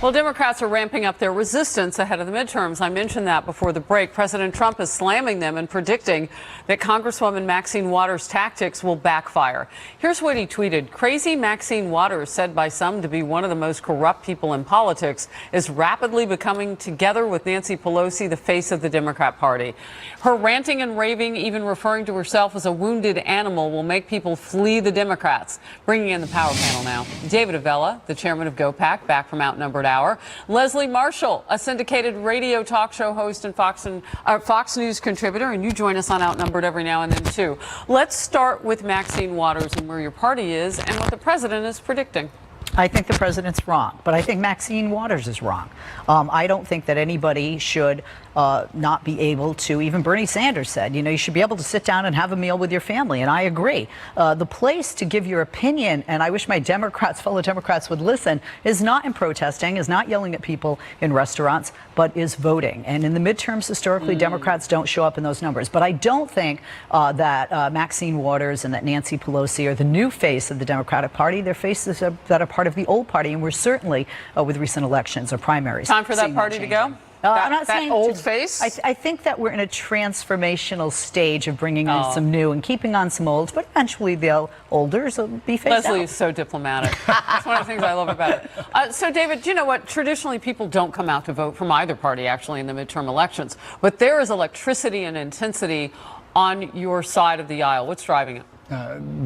Well, Democrats are ramping up their resistance ahead of the midterms. I mentioned that before the break. President Trump is slamming them and predicting that Congresswoman Maxine Waters' tactics will backfire. Here's what he tweeted. Crazy Maxine Waters, said by some to be one of the most corrupt people in politics, is rapidly becoming, together with Nancy Pelosi, the face of the Democrat Party. Her ranting and raving, even referring to herself as a wounded animal, will make people flee the Democrats. Bringing in the power panel now. David Avella, the chairman of GOPAC, back from Outnumbered Hour. Leslie Marshall, a syndicated radio talk show host and Fox News contributor, and you join us on Outnumbered every now and then too. Let's start with Maxine Waters and where your party is and what the president is predicting. I think the president's wrong, but I think Maxine Waters is wrong. I don't think that anybody should not be able to, even Bernie Sanders said, you know, you should be able to sit down and have a meal with your family, and I agree. The place to give your opinion, and I wish my fellow Democrats would listen, is not in protesting, is not yelling at people in restaurants, but is voting. And in the midterms, historically, Democrats don't show up in those numbers. But I don't think that Maxine Waters and that Nancy Pelosi are the new face of the Democratic Party. They're faces that are part of the old party, and we're certainly, with recent elections or primaries, time for that party to go? I'm not saying old face. I think that we're in a transformational stage of bringing in some new and keeping on some olds, but eventually the olders will be phased out. Leslie is so diplomatic. That's one of the things I love about it. So, David, you know what? Traditionally, people don't come out to vote from either party, actually, in the midterm elections. But there is electricity and intensity on your side of the aisle. What's driving it?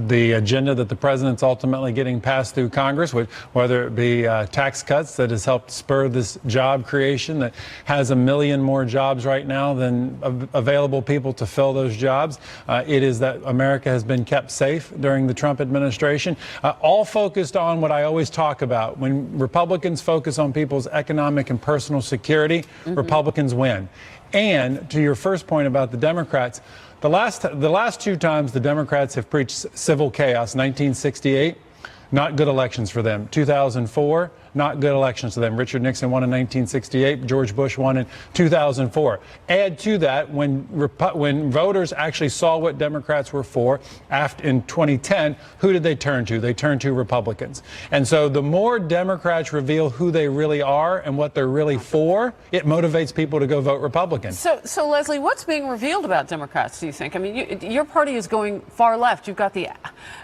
The agenda that the president's ultimately getting passed through Congress, whether it be tax cuts that has helped spur this job creation that has 1 million more jobs right now than available people to fill those jobs. It is that America has been kept safe during the Trump administration, all focused on what I always talk about. When Republicans focus on people's economic and personal security, Republicans win. And to your first point about the Democrats, the last two times the Democrats have preached civil chaos, 1968, not good elections for them. 2004, not good elections to them. Richard Nixon won in 1968. George Bush won in 2004. Add to that, when voters actually saw what Democrats were for in 2010, who did they turn to? They turned to Republicans. And so the more Democrats reveal who they really are and what they're really for, it motivates people to go vote Republican. So Leslie, what's being revealed about Democrats, do you think? I mean, your party is going far left. You've got the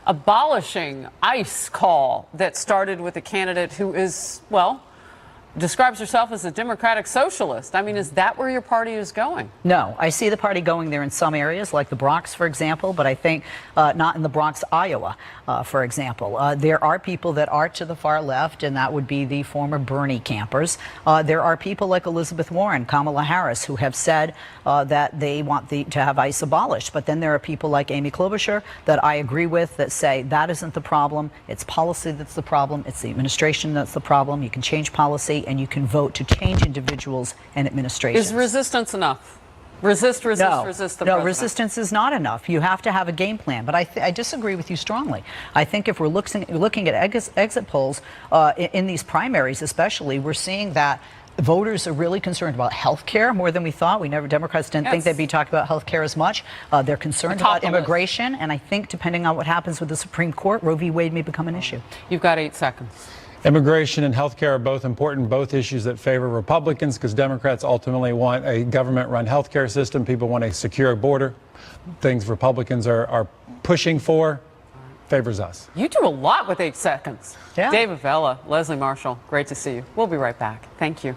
abolishing ICE call that started with a candidate who is, well, describes herself as a democratic socialist. I mean, is that where your party is going? No, I see the party going there in some areas, like the Bronx, for example, but I think not in the Bronx, Iowa, for example. There are people that are to the far left, and that would be the former Bernie campers. There are people like Elizabeth Warren, Kamala Harris, who have said that they want to have ICE abolished. But then there are people like Amy Klobuchar that I agree with that say that isn't the problem. It's policy that's the problem. It's the administration that's the problem. You can change policy, and you can vote to change individuals and administrations. Is resistance enough? Resist the president. No, resistance is not enough. You have to have a game plan. But I disagree with you strongly. I think if we're looking at exit polls in these primaries especially, we're seeing that voters are really concerned about health care more than we thought. Democrats didn't think they'd be talking about health care as much. They're concerned about immigration. And I think depending on what happens with the Supreme Court, Roe v. Wade may become an issue. You've got 8 seconds. Immigration and health care are both important, both issues that favor Republicans, because Democrats ultimately want a government-run health care system. People want a secure border. Things Republicans are pushing for favors us. You do a lot with 8 seconds. Yeah. Dave Avella, Leslie Marshall, great to see you. We'll be right back. Thank you.